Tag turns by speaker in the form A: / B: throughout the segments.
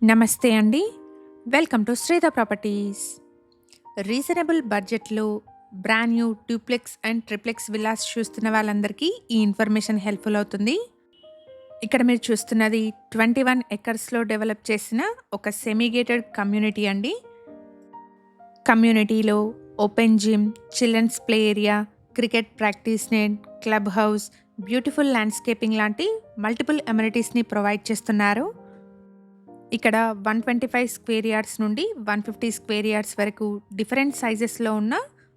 A: నమస్తే అండి. Welcome to Sreedha properties. Reasonable బడ్జెట్‌లో brand new duplex and triplex villas చూస్తున్న వాళ్ళందరికీ ఈ ఇన్ఫర్మేషన్ హెల్ప్‌ఫుల్ అవుతుంది. ఇక్కడ మీరు చూస్తున్నది 21 ఎకర్స్‌లో డెవలప్ చేసిన ఒక సెమీ గేటెడ్ కమ్యూనిటీ అండి. కమ్యూనిటీలో open gym, children's play area, cricket practice net, club house, beautiful landscaping లాంటి మల్టిపుల్ అమెనిటీస్‌ని ప్రొవైడ్ చేస్తున్నారు. ఇక్కడ 125 స్క్వేర్ యార్డ్స్ నుండి 150 స్క్వేర్ యార్డ్స్ వరకు డిఫరెంట్ సైజెస్‌లో ఉన్న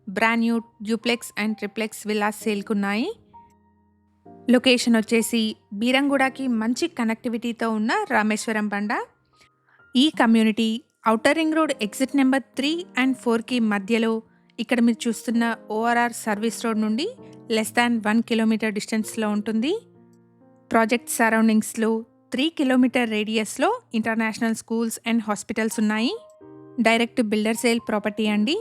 A: brand new duplex and triplex villas సేల్‌కున్నాయి. లొకేషన్ వచ్చేసి బీరంగూడకి మంచి కనెక్టివిటీతో ఉన్న రామేశ్వరం బండ. ఈ community outer ring road exit number 3 and 4కి మధ్యలో ఇక్కడ మీరు చూస్తున్న ఓఆర్ఆర్ సర్వీస్ రోడ్ నుండి లెస్ దాన్ 1 కిలోమీటర్ డిస్టెన్స్‌లో ఉంటుంది. ప్రాజెక్ట్ సరౌండింగ్స్‌లో 3 కిలోమీటర్ రేడియస్‌లో ఇంటర్నేషనల్ స్కూల్స్ అండ్ హాస్పిటల్స్ ఉన్నాయి. డైరెక్ట్ బిల్డర్ సేల్ ప్రాపర్టీ అండి.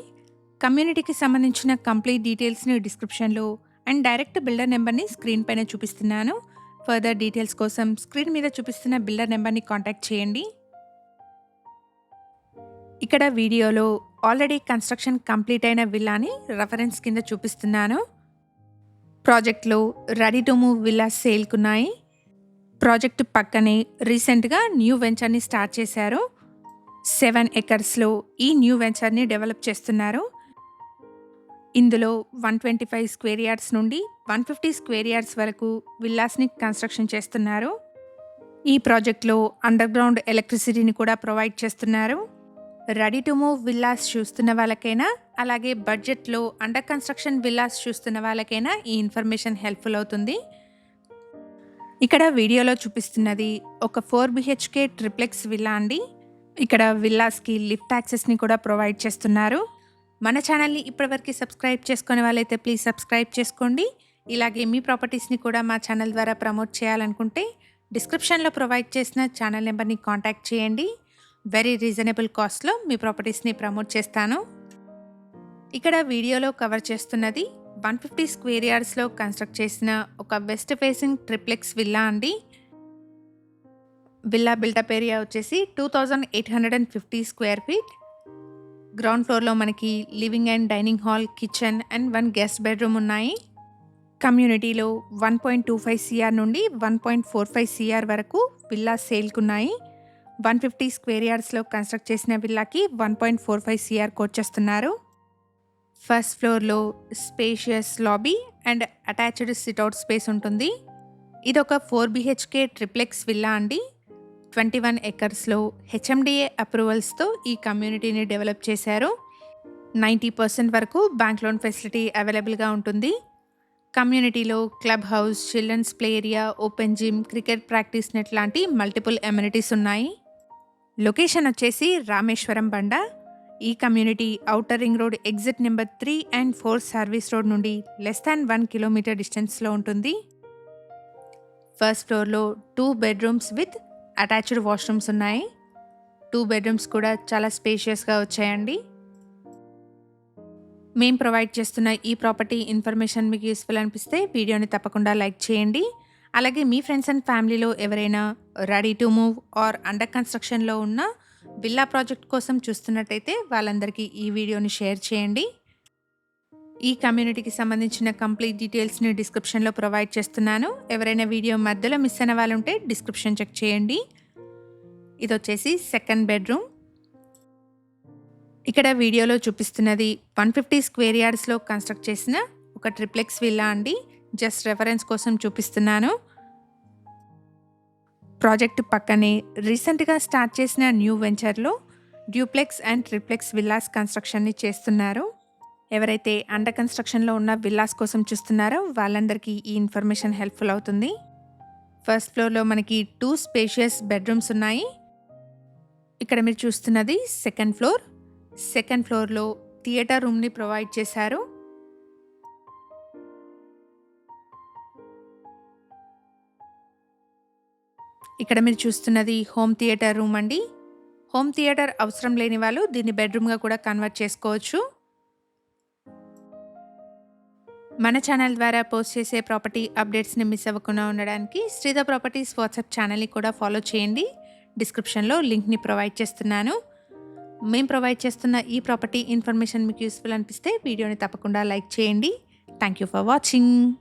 A: కమ్యూనిటీకి సంబంధించిన కంప్లీట్ డీటెయిల్స్‌ని డిస్క్రిప్షన్‌లో అండ్ డైరెక్ట్ బిల్డర్ నెంబర్‌ని స్క్రీన్ పైన చూపిస్తున్నాను. ఫర్దర్ డీటెయిల్స్ కోసం స్క్రీన్ మీద చూపిస్తున్న బిల్డర్ నెంబర్‌ని కాంటాక్ట్ చేయండి. ఇక్కడ వీడియోలో ఆల్రెడీ కన్స్ట్రక్షన్ కంప్లీట్ అయిన విల్లాని రెఫరెన్స్ కింద చూపిస్తున్నాను. ప్రాజెక్ట్లో రెడీ టు మూవ్ విల్లాస్ సేల్‌కున్నాయి. ప్రాజెక్టు పక్కనే రీసెంట్గా న్యూ వెంచర్ని స్టార్ట్ చేశారు. 7 ఎకర్స్‌లో ఈ న్యూ వెంచర్ని డెవలప్ చేస్తున్నారు. ఇందులో 125 స్క్వేర్ యార్డ్స్ నుండి 150 స్క్వేర్ యార్డ్స్ వరకు విల్లాస్ని కన్స్ట్రక్షన్ చేస్తున్నారు. ఈ ప్రాజెక్ట్లో అండర్ గ్రౌండ్ ఎలక్ట్రిసిటీని కూడా ప్రొవైడ్ చేస్తున్నారు. రెడీ టు మూవ్ విల్లాస్ చూస్తున్న వాళ్ళకైనా, అలాగే బడ్జెట్లో అండర్ కన్స్ట్రక్షన్ విల్లాస్ చూస్తున్న వాళ్ళకైనా ఈ ఇన్ఫర్మేషన్ హెల్ప్ఫుల్ అవుతుంది. ఇక్కడ వీడియోలో చూపిస్తున్నది ఒక 4 BHK ట్రిప్లెక్స్ విల్లా అండి. ఇక్కడ విల్లాస్కి లిఫ్ట్ యాక్సెస్ని కూడా ప్రొవైడ్ చేస్తున్నారు. మన ఛానల్ని ఇప్పటివరకు సబ్స్క్రైబ్ చేసుకునే వాళ్ళైతే ప్లీజ్ సబ్స్క్రైబ్ చేసుకోండి. ఇలాగే మీ ప్రాపర్టీస్ని కూడా మా ఛానల్ ద్వారా ప్రమోట్ చేయాలనుకుంటే డిస్క్రిప్షన్లో ప్రొవైడ్ చేసిన ఛానల్ నెంబర్ని కాంటాక్ట్ చేయండి. వెరీ రీజనబుల్ కాస్ట్లో మీ ప్రాపర్టీస్ని ప్రమోట్ చేస్తాను. ఇక్కడ వీడియోలో కవర్ చేస్తున్నది 150 స్క్వేర్ యార్డ్స్‌లో కన్స్ట్రక్ట్ చేసిన ఒక వెస్ట్ ఫేసింగ్ ట్రిప్లెక్స్ విల్లా అండి. విల్లా బిల్టప్ ఏరియా వచ్చేసి 2850 స్క్వేర్ ఫీట్. గ్రౌండ్ ఫ్లోర్లో మనకి living and dining hall, kitchen and 1 guest bedroom ఉన్నాయి. కమ్యూనిటీలో 1.25 CR నుండి 1.45 CR వరకు విల్లా సేల్‌కున్నాయి. 150 స్క్వేర్ యార్డ్స్‌లో కన్స్ట్రక్ట్ చేసిన విల్లాకి 1.45 CR కోట్ చేస్తున్నారు. ఫస్ట్ ఫ్లోర్లో spacious lobby and attached sit-out space ఉంటుంది. ఇదొక 4 BHK ట్రిప్లెక్స్ విల్లా అండి. 21 ఎకర్స్‌లో HMDA అప్రూవల్స్తో ఈ కమ్యూనిటీని డెవలప్ చేశారు. 90% వరకు బ్యాంక్ లోన్ ఫెసిలిటీ అవైలబుల్గా ఉంటుంది. కమ్యూనిటీలో club house, children's play area, open gym, cricket practice net లాంటి మల్టిపుల్ అమెనిటీస్ ఉన్నాయి. లొకేషన్ వచ్చేసి రామేశ్వరం బండ. ఈ community outer ring road exit number 3 and 4 service road నుండి లెస్ దాన్ 1 కిలోమీటర్ డిస్టెన్స్లో ఉంటుంది. ఫస్ట్ ఫ్లోర్లో 2 బెడ్రూమ్స్ విత్ అటాచ్డ్ వాష్రూమ్స్ ఉన్నాయి. 2 బెడ్రూమ్స్ కూడా చాలా స్పేషియస్గా వచ్చాయండి. మేము ప్రొవైడ్ చేస్తున్న ఈ ప్రాపర్టీ ఇన్ఫర్మేషన్ మీకు యూస్ఫుల్ అనిపిస్తే వీడియోని తప్పకుండా లైక్ చేయండి. అలాగే మీ ఫ్రెండ్స్ అండ్ ఫ్యామిలీలో ఎవరైనా ready to move or under కన్స్ట్రక్షన్లో ఉన్న విల్లా ప్రాజెక్ట్ కోసం చూస్తున్నట్టయితే వాళ్ళందరికీ ఈ వీడియోని షేర్ చేయండి. ఈ కమ్యూనిటీకి సంబంధించిన కంప్లీట్ డీటెయిల్స్ని డిస్క్రిప్షన్లో ప్రొవైడ్ చేస్తున్నాను. ఎవరైనా వీడియో మధ్యలో మిస్ అయిన వాళ్ళు ఉంటే డిస్క్రిప్షన్ చెక్ చేయండి. ఇది వచ్చేసి సెకండ్ బెడ్రూమ్. ఇక్కడ వీడియోలో చూపిస్తున్నది 150 స్క్వేర్ యార్డ్స్లో కన్స్ట్రక్ట్ చేసిన ఒక ట్రిప్లెక్స్ విల్లా అండి. జస్ట్ రెఫరెన్స్ కోసం చూపిస్తున్నాను. ప్రాజెక్టు పక్కనే రీసెంట్గా స్టార్ట్ చేసిన న్యూ వెంచర్లో డ్యూప్లెక్స్ అండ్ ట్రిప్లెక్స్ విల్లాస్ కన్స్ట్రక్షన్ని చేస్తున్నారు. ఎవరైతే అండర్ కన్స్ట్రక్షన్లో ఉన్న విల్లాస్ కోసం చూస్తున్నారో వాళ్ళందరికీ ఈ ఇన్ఫర్మేషన్ హెల్ప్ఫుల్ అవుతుంది. ఫస్ట్ ఫ్లోర్లో మనకి 2 స్పేషియస్ బెడ్రూమ్స్ ఉన్నాయి. ఇక్కడ మీరు చూస్తున్నది సెకండ్ ఫ్లోర్. సెకండ్ ఫ్లోర్లో థియేటర్ రూమ్ని ప్రొవైడ్ చేశారు. ఇక్కడ మీరు చూస్తున్నది హోమ్ థియేటర్ రూమ్ అండి. హోమ్ థియేటర్ అవసరం లేని వాళ్ళు దీన్ని బెడ్రూమ్గా కూడా కన్వర్ట్ చేసుకోవచ్చు. మన ఛానల్ ద్వారా పోస్ట్ చేసే ప్రాపర్టీ అప్డేట్స్ని మిస్ అవ్వకుండా ఉండడానికి శ్రీధ ప్రాపర్టీస్ వాట్సాప్ ఛానల్ని కూడా ఫాలో చేయండి. డిస్క్రిప్షన్లో లింక్ని ప్రొవైడ్ చేస్తున్నాను. మేము ప్రొవైడ్ చేస్తున్న ఈ ప్రాపర్టీ ఇన్ఫర్మేషన్ మీకు యూస్ఫుల్ అనిపిస్తే వీడియోని తప్పకుండా లైక్ చేయండి. Thank you for watching.